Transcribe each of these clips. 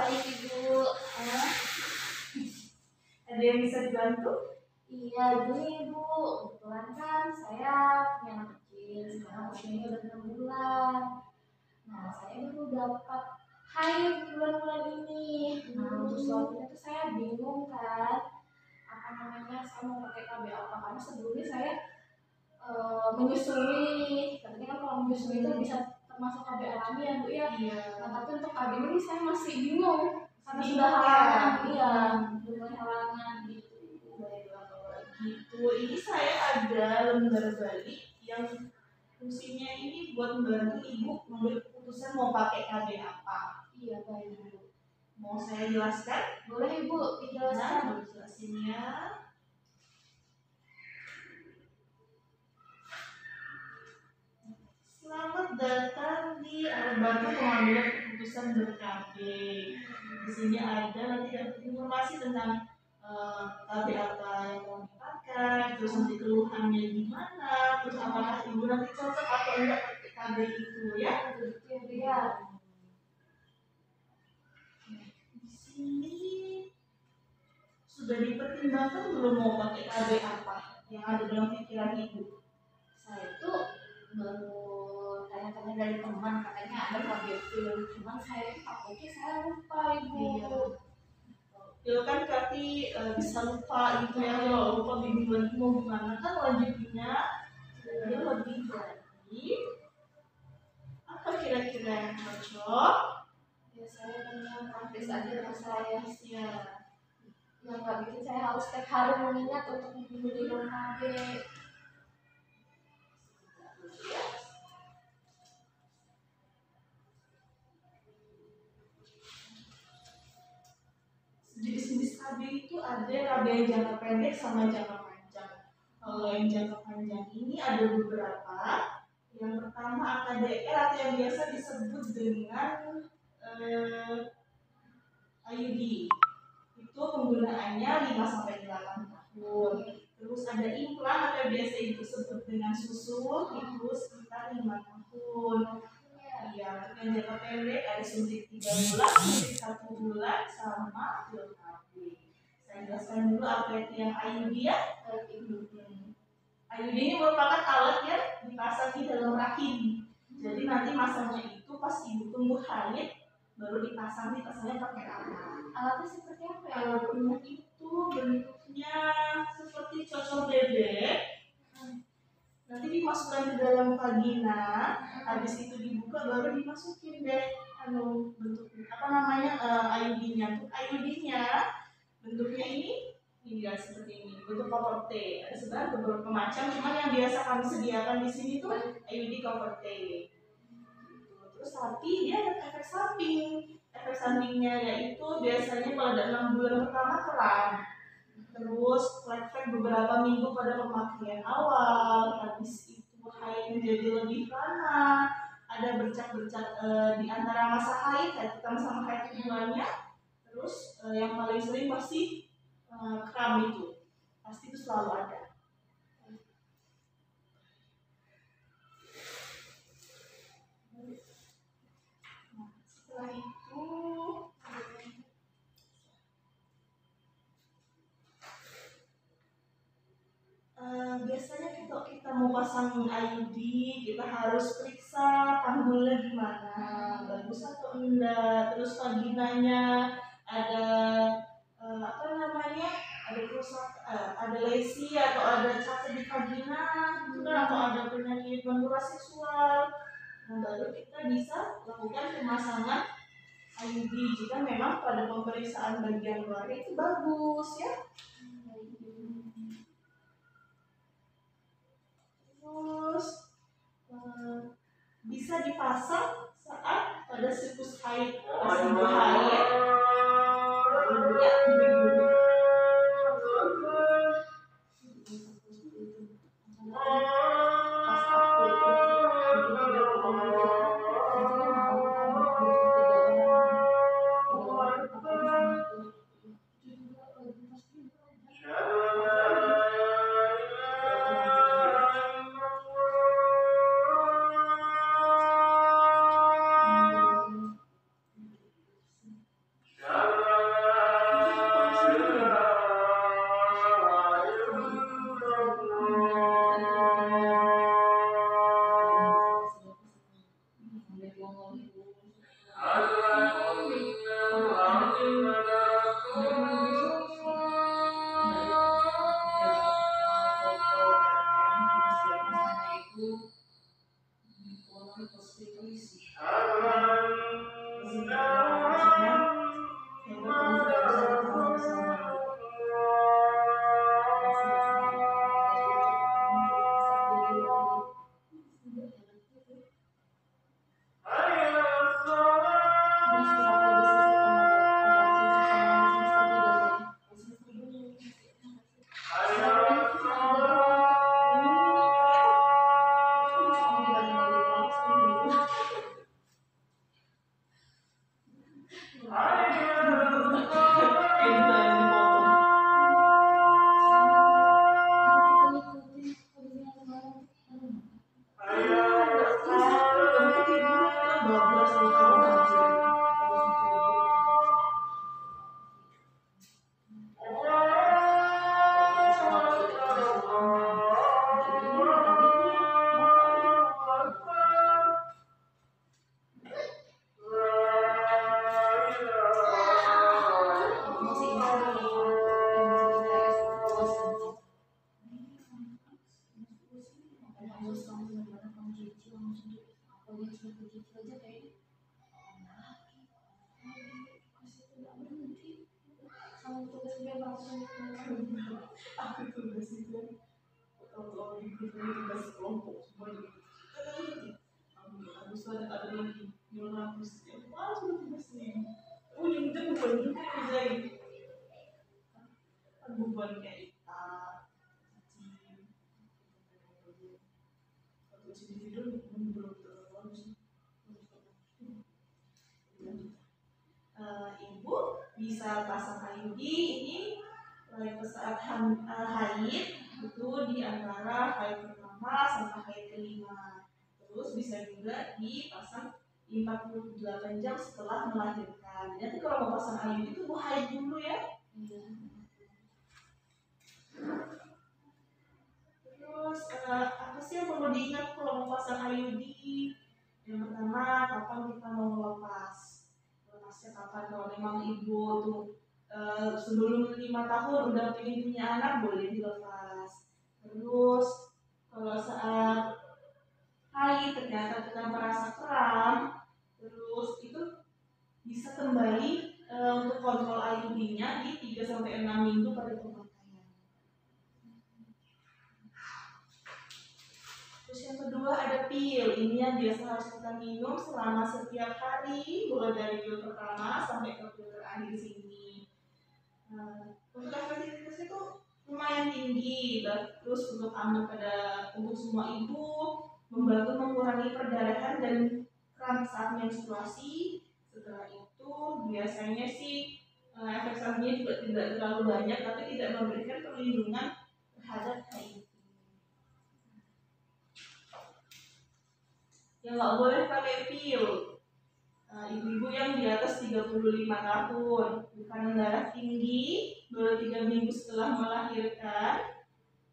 baik Ibu. Ada yang bisa dibantu? Iya, gini Ibu. Kebetulan kan saya punya anak kecil, sekarang usianya udah 6 bulan. Nah, saya baru dapat haid bulan-bulan ini. Nah, untuk suaminya tuh saya bingung kan. Apa namanya, saya mau pakai KB apa? Karena sebelumnya saya menyusui. Katanya kan kalau menyusui itu bisa termasuk KB alami ya Bu ya. Iya. Nah, tapi untuk KB ini saya masih bingung. Karena Bingung sudah ya? halangan, iya, sudah mulai halangan gitu. Gitu. Ini saya ada lembar balik yang fungsinya ini buat membantu ibu mengambil keputusan mau pakai KB apa. Iya, baik Bu. Mau saya jelaskan? Boleh Ibu dijelaskan? Nah, jelasinnya. Selamat datang di Albantu pengambilan keputusan ber-KB. Di sini ada nanti informasi tentang KB apa yang mau dipakai, terus nanti keluhannya gimana, terus apakah ibu nanti cocok atau enggak pakai KB itu ya. Iya. Di sini sudah dipertimbangkan belum mau pakai KB apa yang ada dalam pikiran ibu? Saya itu baru tanya-tanya dari teman, katanya ada KB film, cuman saya itu takutnya saya lupa Ibu. Iya. Ya kan berarti bisa lupa gitu ya, kalau lupa bingung lagi mau gimana kan wajibnya dia lebih dari apa kira-kira yang cocok? Ya saya tanya praktis aja dengan saya. Ya. Yang nggak bikin saya harus setiap hari mengingat untuk minum KB. Jenis-jenis KB itu ada KB yang jangka pendek sama jangka panjang. Kalau yang jangka panjang ini ada beberapa. Yang pertama AKDR atau yang biasa disebut dengan IUD. Itu penggunaannya 5-8 tahun. Terus ada implan atau biasa itu disebut dengan susu, itu sekitar 5 tahun. Ya, yang jangka pendek ada suntik 3 bulan, suntik 1 bulan, sama pil KB. Saya jelaskan dulu apa itu yang IUD ya. IUD ini merupakan alat yang dipasang di dalam rahim. Jadi nanti masanya itu pas ibu tumbuh haid baru dipasangnya pakai apa? Alatnya seperti apa ya? Alatnya itu bentuknya seperti cocok bebek. Nanti dimasukkan ke dalam vagina, habis itu dibuka baru dimasukin deh bentuknya apa namanya IUD-nya. Untuk IUD-nya bentuknya ini ya seperti ini, bentuk cover T. Ada sebenarnya beberapa macam, cuman yang biasa kami sediakan di sini tuh IUD cover T. Terus tapi dia ada efek samping. Efek sampingnya yaitu biasanya pada 6 bulan pertama kram. Terus flek-flek beberapa minggu pada pemakaian awal, habis itu haid menjadi lebih lama, ada bercak-bercak di antara masa haid pertama sama haid keduanya. Terus yang paling sering pasti kram itu, pasti itu selalu ada. Nah, setelah itu biasanya kalau kita mau pasang IUD, kita harus periksa tanggulnya gimana, bagus atau enggak. Terus vaginanya ada apa namanya, ada kerusakan, ada lesi atau ada cacat di vagina, gitu kan, atau ada penyakit menular seksual. Nah, baru kita bisa lakukan pemasangan IUD jika memang pada pemeriksaan bagian luar itu bagus ya. Terus bisa dipasang saat pada siklus haid, pas ibu haid. Aku tugas itu kalau di grup ini tugas kelompok semua gitu. Habis ada lagi yang habis wah sudah tugasnya. Oh yang itu bukan juga yang kerjain. Kan beban kayak untuk individu belum terlalu sih. Ibu bisa pasang IUD ini mulai saat haid itu di antara haid pertama sampai haid kelima. Terus bisa juga dipasang 48 jam setelah melahirkan. Jadi kalau mau pasang IUD itu bu haid dulu ya. Terus apa sih yang perlu diingat kalau mau pasang IUD? Yang pertama, kapan kita mau melepas? Lepasnya kapan? Kalau memang ibu tuh sebelum 5 tahun udah pengen punya anak boleh dilepas. Terus kalau saat haid ternyata kita merasa kram, terus itu bisa kembali untuk kontrol IUD-nya di 3-6 minggu pada pemakaian. Terus yang kedua ada pil. Ini yang biasa harus kita minum selama setiap hari, mulai dari pil pertama sampai ke pil terakhir sini. Untuk efektivitasnya itu lumayan tinggi, terus untuk aman untuk semua ibu, membantu mengurangi perdarahan dan kram saat menstruasi. Setelah itu biasanya sih efek sampingnya juga tidak terlalu banyak, tapi tidak memberikan perlindungan terhadap HIV. Yang nggak boleh pakai pil, ibu-ibu yang di atas 35 tahun, bukan darah tinggi, baru 3 minggu setelah melahirkan,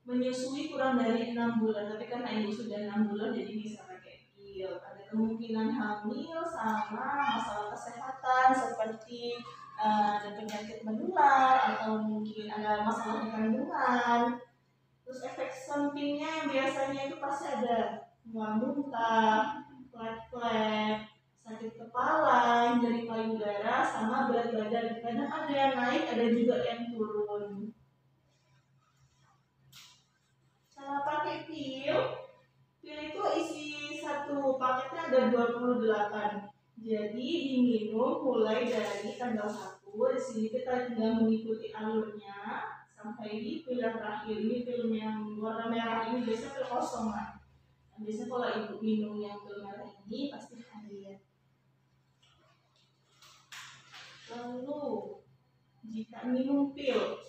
menyusui kurang dari 6 bulan, tapi karena ibu sudah 6 bulan jadi bisa pakai pil. Ada kemungkinan hamil sama masalah kesehatan seperti ada penyakit menular atau mungkin ada masalah di kandungan. Terus efek sampingnya yang biasanya itu pasti ada mual-muntah, flek-flek, sakit kepala, nyeri payudara, sama berat badan. Kadang ada yang naik, ada juga yang turun. Cara pakai pil itu isi satu paketnya ada 28. Jadi diminum mulai dari tanggal 1. Di sini kita tinggal mengikuti alurnya sampai di pil yang terakhir. Ini pil yang warna merah ini biasanya pil kosong lah. Biasanya kalau ibu minum yang pil merah ini pasti hamil. Lalu jika minum pil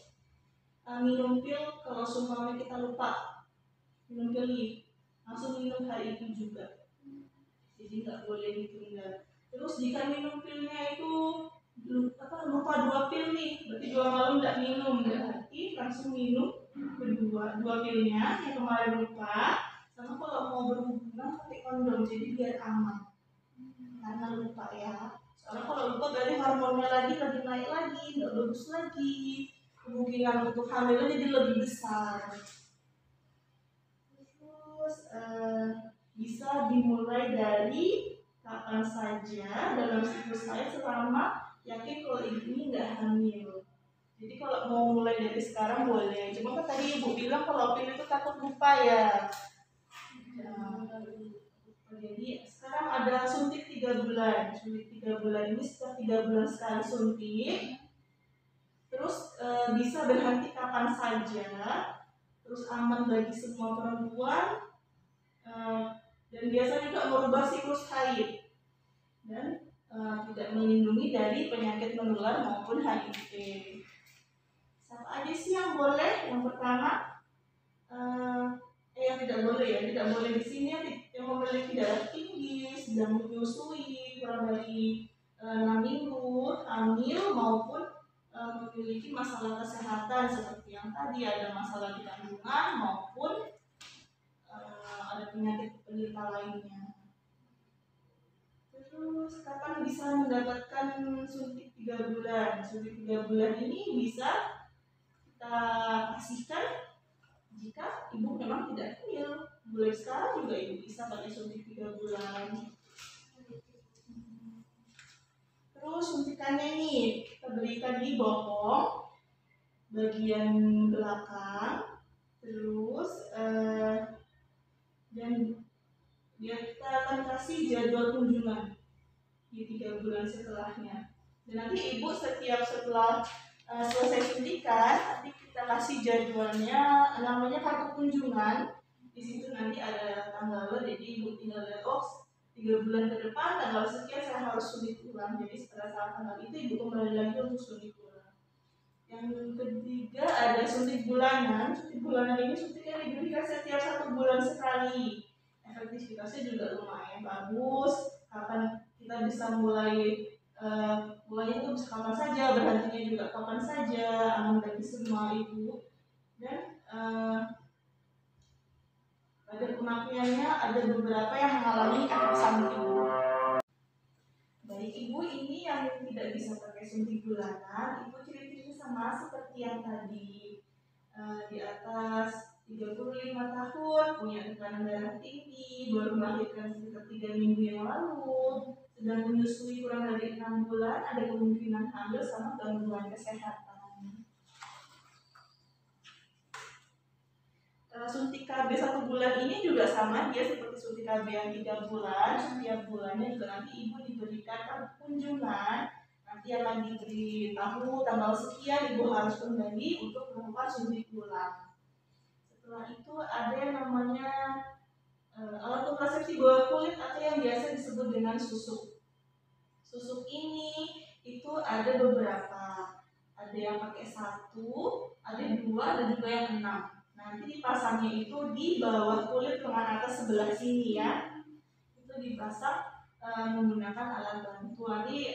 kalau seumpama kita lupa minum pil langsung minum hari itu juga, jadi nggak boleh ditunda. Terus jika minum pilnya itu lupa 2 pil nih, berarti 2 malam nggak minum, berarti langsung minum dua pilnya yang kemarin lupa. Sama kalau mau berhubungan pakai kondom, jadi biar aman. Karena jangan lupa ya. Soalnya kalau lupa berarti hormonnya lagi lebih naik lagi, nggak bagus lagi. Kemungkinan untuk hamilnya jadi lebih besar. Terus bisa dimulai dari kapan saja dalam siklus haid selama yakin kalau ibu ini nggak hamil. Jadi kalau mau mulai dari sekarang boleh. Cuma kan tadi ibu bilang kalau pil itu takut lupa ya. Jadi sekarang ada suntik 3 bulan. Suntik 3 bulan ini setelah 3 bulan sekali suntik. Terus bisa berhenti kapan saja. Terus aman bagi semua perempuan. Dan biasa juga merubah siklus haid. Dan tidak melindungi dari penyakit menular maupun HIV. Siapa aja sih yang boleh? Yang pertama, yang tidak boleh ya, tidak boleh di sini yang memiliki darah tinggi, sedang menyusui kurang dari 6 minggu, hamil maupun memiliki masalah kesehatan seperti yang tadi ada masalah di kandungan maupun ada penyakit penyerta lainnya. Terus kapan bisa mendapatkan suntik 3 bulan? Suntik 3 bulan ini bisa kita kasihkan jika ibu memang tidak hamil. Mulai sekarang juga ibu bisa pakai suntik 3 bulan. Terus suntikannya ini kita berikan di bokong bagian belakang. Terus dan kita akan kasih jadwal kunjungan di 3 bulan setelahnya. Dan nanti ibu setelah selesai suntikan, nanti kita kasih jadwalnya, namanya kartu kunjungan. Di situ nanti ada tanggalnya, jadi ibu tinggal lihat 3 bulan ke depan tanggal sekian saya harus suntik ulang. Jadi setelah saat tanggal itu ibu kembali lagi untuk suntik ulang. Yang ketiga ada suntik bulanan. Suntik bulanan ini suntik yang diberikan setiap 1 bulan sekali. Efektivitasnya juga lumayan bagus. Kapan kita bisa mulainya itu bisa kapan saja, berhentinya juga kapan saja, aman bagi semua ibu. Dan pada pemakaiannya ada beberapa yang mengalami efek samping. Baik ibu ini yang tidak bisa pakai suntik bulanan, itu ciri-cirinya sama seperti yang tadi. Di atas 35 tahun, punya tekanan darah tinggi, baru melahirkan sekitar 3 minggu yang lalu, sedang menyusui kurang dari 6 bulan, ada kemungkinan hamil sama gangguan kesehatan. Suntik KB 1 bulan ini juga sama, dia seperti suntik KB yang 3 bulan. Setiap bulannya juga nanti ibu diberikan kunjungan, nanti akan diberitahu tanggal sekian ibu harus kembali untuk melakukan suntik ulang. Setelah itu ada yang namanya alat kontrasepsi bawah kulit atau yang biasa disebut dengan susuk. Susuk ini itu ada beberapa, ada yang pakai 1, ada 2, dan juga yang 6. Nanti dipasangnya itu di bawah kulit lengan atas sebelah sini ya. Itu dipasang menggunakan alat bantu. Nanti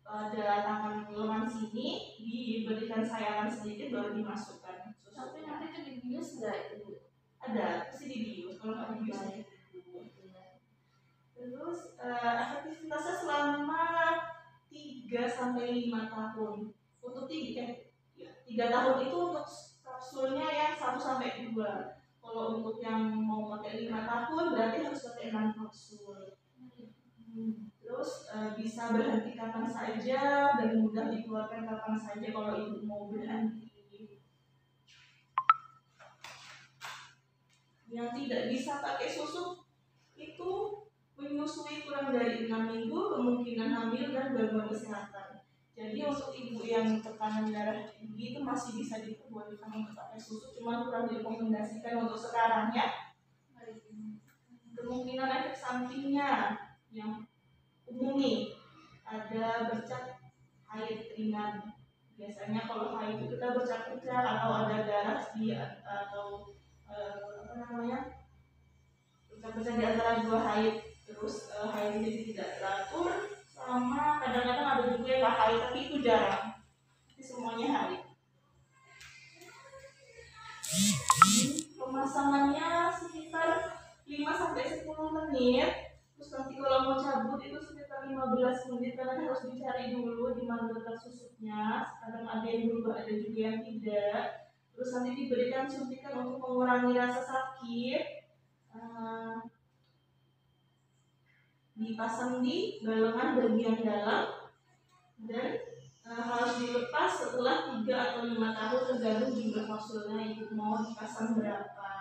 pada tangan lengan sini diberikan sayangan sedikit baru dimasukkan. Tapi nanti itu dibius nggak itu? Ada, pasti dibius. Kalau nggak dibius terus efektivitasnya selama 3-5 tahun. Untuk 3 tahun itu untuk kapsulnya yang 1-2. Kalau untuk yang mau pakai 5 tahun berarti harus pakai 6 kapsul. Terus bisa berhenti kapan saja dan mudah dikeluarkan kapan saja kalau ibu mau berhenti. Yang tidak bisa pakai susuk itu menyusui kurang dari 6 minggu, kemungkinan hamil dan gangguan kesehatan. Jadi untuk ibu yang tekanan darah tinggi itu masih bisa diperbolehkan untuk pakai susuk, cuma kurang direkomendasikan untuk sekarang ya. Kemungkinan efek sampingnya yang umum nih ada bercak haid ringan. Biasanya kalau haid itu kita bercak-bercak atau ada darah di atau bercak-bercak di antara 2 haid. Terus haid jadi tidak teratur, sama kadang-kadang ada juga yang nggak haid tapi itu jarang. Jadi semuanya haid. Pemasangannya sekitar 5-10 menit. Terus nanti kalau mau cabut itu sekitar 15 menit karena harus dicari dulu di mana letak susuknya. Kadang ada yang berubah, ada juga yang tidak. Terus nanti diberikan suntikan untuk mengurangi rasa sakit. Dipasang di galengan bagian dalam dan harus dilepas setelah 3 atau 5 tahun tergantung jumlah kapsulnya ibu mau dipasang berapa.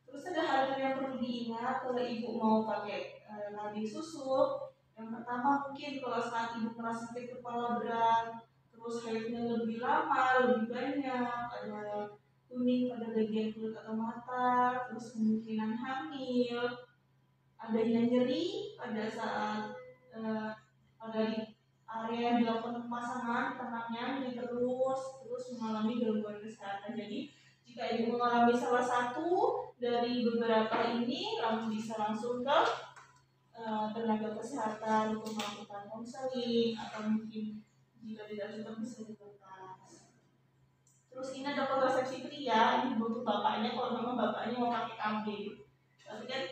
Terus ada hal yang perlu diingat kalau ibu mau pakai nadi susuk. Yang pertama mungkin kalau saat ibu merasa sakit kepala berat, terus haidnya lebih lama, lebih banyak, ada kuning pada bagian kulit atau mata, terus kemungkinan hamil, adanya nyeri pada saat pada di area yang dilakukan pemasangan tangannya nyeri terus mengalami gangguan kesehatan. Jadi jika ibu mengalami salah satu dari beberapa ini, langsung bisa langsung ke tenaga kesehatan untuk melakukan konseling atau mungkin jika tidak cukup bisa dilepas. Terus ini ada kontrasepsi pria, ini butuh bapaknya kalau memang bapaknya mau pakai KB. Tapi kan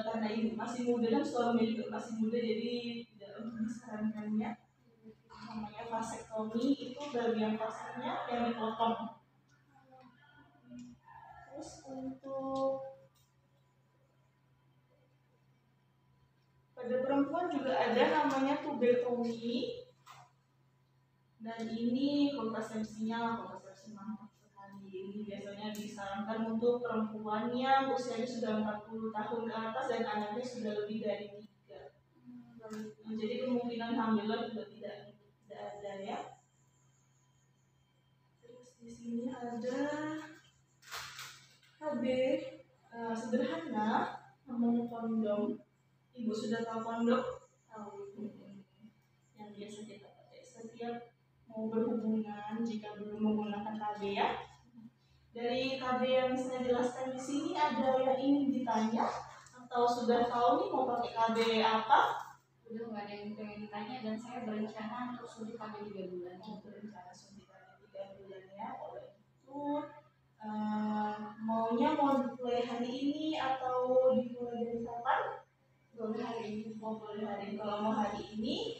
karena ibu masih muda dan suaminya juga masih muda, jadi tidak untuk disarankannya. Namanya vasektomi, itu bagian pasarnya yang dipotong. Terus untuk pada perempuan juga ada namanya tubektomi, dan ini kontrasepsinya kontrasepsi mantap sekali. Ini biasanya disarankan untuk perempuan yang usianya sudah 40 tahun ke atas dan anaknya sudah lebih dari 3. Jadi kemungkinan hamil juga tidak ada ya. Terus di sini ada KB sederhana namanya kondom. Ibu sudah tahu kondom? Tahu. Yang biasa kita pakai setiap mau berhubungan jika belum menggunakan KB ya. Dari KB yang saya jelaskan di sini ada yang ingin ditanya atau sudah tahu nih mau pakai KB apa? Udah nggak ada yang pengen ditanya dan saya berencana untuk suntik KB 3 bulan. Berencana suntik KB 3 bulan ya. Oleh itu maunya mau mulai hari ini atau dimulai dari kapan? Boleh hari ini. Boleh hari ini. Kalau mau hari ini